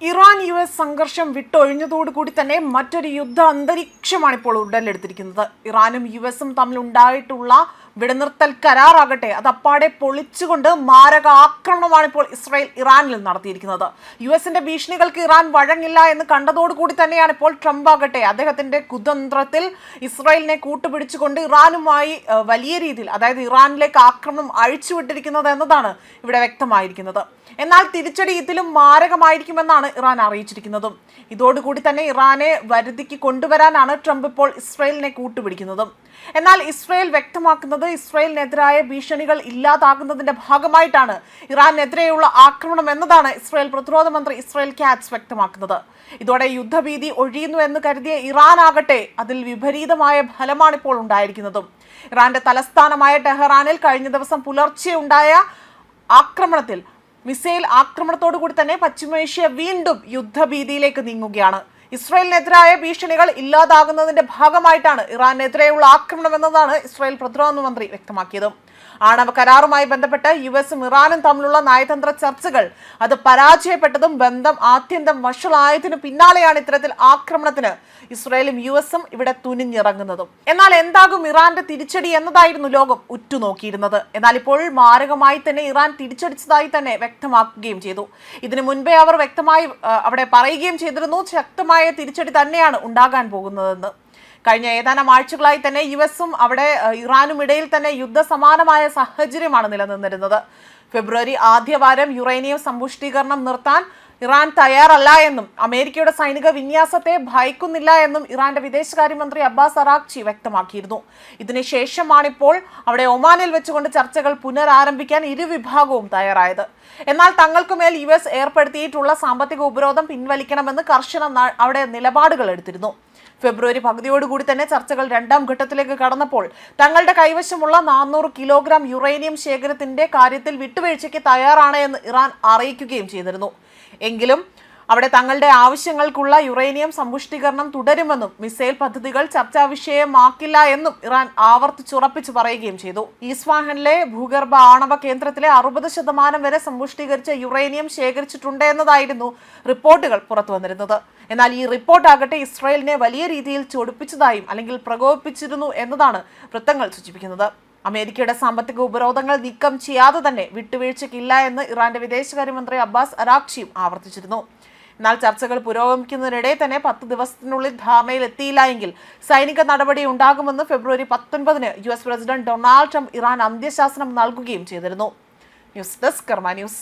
Iran US സംഘർഷം വിട്ടൊഴിഞ്ഞതോടുകൂടി തന്നെ മറ്റൊരു യുദ്ധ അന്തരീക്ഷമാണ് ഇപ്പോൾ ഉടലെടുത്തിരിക്കുന്നത്. ഇറാനും US തമ്മിൽ ഉണ്ടായിട്ടുള്ള വെടിനിർത്തൽ കരാറാകട്ടെ അത് അപ്പാടെ പൊളിച്ചുകൊണ്ട് മാരക ആക്രമണമാണ് ഇപ്പോൾ ഇസ്രായേൽ ഇറാനിൽ നടത്തിയിരിക്കുന്നത്. US ഭീഷണികൾക്ക് ഇറാൻ വഴങ്ങില്ല എന്ന് കണ്ടതോടുകൂടി തന്നെയാണ് ഇപ്പോൾ ട്രംപ് ആകട്ടെ അദ്ദേഹത്തിന്റെ കുതന്ത്രത്തിൽ ഇസ്രായേലിനെ കൂട്ടുപിടിച്ചുകൊണ്ട് ഇറാനുമായി വലിയ രീതിയിൽ, അതായത് ഇറാനിലേക്ക് ആക്രമണം അഴിച്ചുവിട്ടിരിക്കുന്നത് എന്നതാണ് ഇവിടെ വ്യക്തമായിരിക്കുന്നത്. എന്നാൽ തിരിച്ചടി ഇതിലും മാരകമായിരിക്കുമെന്നാണ് ഇറാൻ അറിയിച്ചിരിക്കുന്നതും. ഇതോടുകൂടി തന്നെ ഇറാനെ വരുതിക്ക് കൊണ്ടുവരാനാണ് ട്രംപ് ഇപ്പോൾ ഇസ്രായേലിനെ കൂട്ടുപിടിക്കുന്നതും. എന്നാൽ ഇസ്രായേൽ വ്യക്തമാക്കുന്നത് ഇസ്രായേലിനെതിരായ ഭീഷണികൾ ഇല്ലാതാകുന്നതിന്റെ ഭാഗമായിട്ടാണ് ഇറാനെതിരെയുള്ള ആക്രമണം എന്നതാണ് ഇസ്രായേൽ പ്രതിരോധ മന്ത്രി ഇസ്രായേൽ കാറ്റ്സ് വ്യക്തമാക്കുന്നത്. ഇതോടെ യുദ്ധഭീതി ഒഴിയുന്നു എന്ന് കരുതിയ ഇറാൻ ആകട്ടെ അതിൽ വിപരീതമായ ഫലമാണ് ഇപ്പോൾ ഉണ്ടായിരിക്കുന്നതും. ഇറാന്റെ തലസ്ഥാനമായ ടെഹ്റാനിൽ കഴിഞ്ഞ ദിവസം പുലർച്ചെ ഉണ്ടായ ആക്രമണത്തിൽ മിസൈൽ ആക്രമണത്തോടു കൂടി തന്നെ പശ്ചിമേഷ്യ വീണ്ടും യുദ്ധഭീതിയിലേക്ക് നീങ്ങുകയാണ്. ഇസ്രായേലിനെതിരായ ഭീഷണികൾ ഇല്ലാതാകുന്നതിന്റെ ഭാഗമായിട്ടാണ് ഇറാനെതിരെയുള്ള ആക്രമണം എന്നതാണ് ഇസ്രായേൽ പ്രതിരോധ മന്ത്രി വ്യക്തമാക്കിയത്. ആണവ കരാറുമായി ബന്ധപ്പെട്ട് US ഇറാനും തമ്മിലുള്ള നയതന്ത്ര ചർച്ചകൾ അത് പരാജയപ്പെട്ടതും ബന്ധം ആത്യന്തം വഷളായതിനു പിന്നാലെയാണ് ഇത്തരത്തിൽ ആക്രമണത്തിന് ഇസ്രായേലും US ഇവിടെ തുനിഞ്ഞിറങ്ങുന്നതും. എന്നാൽ എന്താകും ഇറാന്റെ തിരിച്ചടി എന്നതായിരുന്നു ലോകം ഉറ്റുനോക്കിയിരുന്നത്. എന്നാൽ ഇപ്പോൾ മാരകമായി തന്നെ ഇറാൻ തിരിച്ചടിച്ചതായി തന്നെ വ്യക്തമാക്കുകയും ചെയ്തു. ഇതിനു മുൻപേ അവർ വ്യക്തമായി അവിടെ പറയുകയും ചെയ്തിരുന്നു ശക്തമായ തിരിച്ചടി തന്നെയാണ് ഉണ്ടാകാൻ പോകുന്നതെന്ന്. കഴിഞ്ഞ ഏതാനും ആഴ്ചകളായി തന്നെ US അവിടെ ഇറാനും ഇടയിൽ തന്നെ യുദ്ധസമാനമായ സാഹചര്യമാണ് നിലനിന്നിരുന്നത്. ഫെബ്രുവരി ആദ്യവാരം യുറേനിയം സമ്പുഷ്ടീകരണം നിർത്താൻ ഇറാൻ തയ്യാറല്ല എന്നും അമേരിക്കയുടെ സൈനിക വിന്യാസത്തെ ഭയക്കുന്നില്ല എന്നും ഇറാന്റെ വിദേശകാര്യമന്ത്രി അബ്ബാസ് അറാഖ്ചി വ്യക്തമാക്കിയിരുന്നു. ഇതിനുശേഷമാണിപ്പോൾ അവിടെ ഒമാനിൽ വെച്ചുകൊണ്ട് ചർച്ചകൾ പുനരാരംഭിക്കാൻ ഇരുവിഭാഗവും തയ്യാറായത്. എന്നാൽ തങ്ങൾക്കുമേൽ US ഏർപ്പെടുത്തിയിട്ടുള്ള സാമ്പത്തിക ഉപരോധം പിൻവലിക്കണമെന്ന് കർശന അവിടെ നിലപാടുകൾ എടുത്തിരുന്നു. ഫെബ്രുവരി പകുതിയോടുകൂടി തന്നെ ചർച്ചകൾ രണ്ടാം ഘട്ടത്തിലേക്ക് കടന്നപ്പോൾ തങ്ങളുടെ കൈവശമുള്ള 400 കിലോഗ്രാം യുറേനിയം ശേഖരത്തിന്റെ കാര്യത്തിൽ വിട്ടുവീഴ്ചയ്ക്ക് തയ്യാറാണ് എന്ന് ഇറാൻ അറിയിക്കുകയും ചെയ്തിരുന്നു. എങ്കിലും അവിടെ തങ്ങളുടെ ആവശ്യങ്ങൾക്കുള്ള യുറേനിയം സമ്പുഷ്ടീകരണം തുടരുമെന്നും മിസൈൽ പദ്ധതികൾ ചർച്ചാ വിഷയമാക്കില്ല എന്നും ഇറാൻ ആവർത്തിച്ചുറപ്പിച്ചു പറയുകയും ചെയ്തു. ഇസ്ഫഹാനിലെ ഭൂഗർഭ ആണവ കേന്ദ്രത്തിലെ 60% വരെ സമ്പുഷ്ടീകരിച്ച യുറേനിയം ശേഖരിച്ചിട്ടുണ്ട് എന്നതായിരുന്നു റിപ്പോർട്ടുകൾ പുറത്തു വന്നിരുന്നത്. എന്നാൽ ഈ റിപ്പോർട്ടാകട്ടെ ഇസ്രായേലിനെ വലിയ രീതിയിൽ ചൊടിപ്പിച്ചതായും അല്ലെങ്കിൽ പ്രകോപിപ്പിച്ചിരുന്നു എന്നതാണ് വൃത്തങ്ങൾ സൂചിപ്പിക്കുന്നത്. അമേരിക്കയുടെ സാമ്പത്തിക ഉപരോധങ്ങൾ നീക്കം ചെയ്യാതെ തന്നെ വിട്ടുവീഴ്ചയ്ക്കില്ല എന്ന് ഇറാന്റെ വിദേശകാര്യമന്ത്രി അബ്ബാസ് അറാഖ്ചിയും ആവർത്തിച്ചിരുന്നു. എന്നാൽ ചർച്ചകൾ പുരോഗമിക്കുന്നതിനിടെ തന്നെ 10 ദിവസത്തിനുള്ളിൽ ധാരണയിൽ എത്തിയില്ല എങ്കിൽ സൈനിക നടപടി ഉണ്ടാകുമെന്ന് February 19 US president Donald Trump Iran അന്ത്യശാസനം നൽകുകയും ചെയ്തിരുന്നു. News desk Karma news.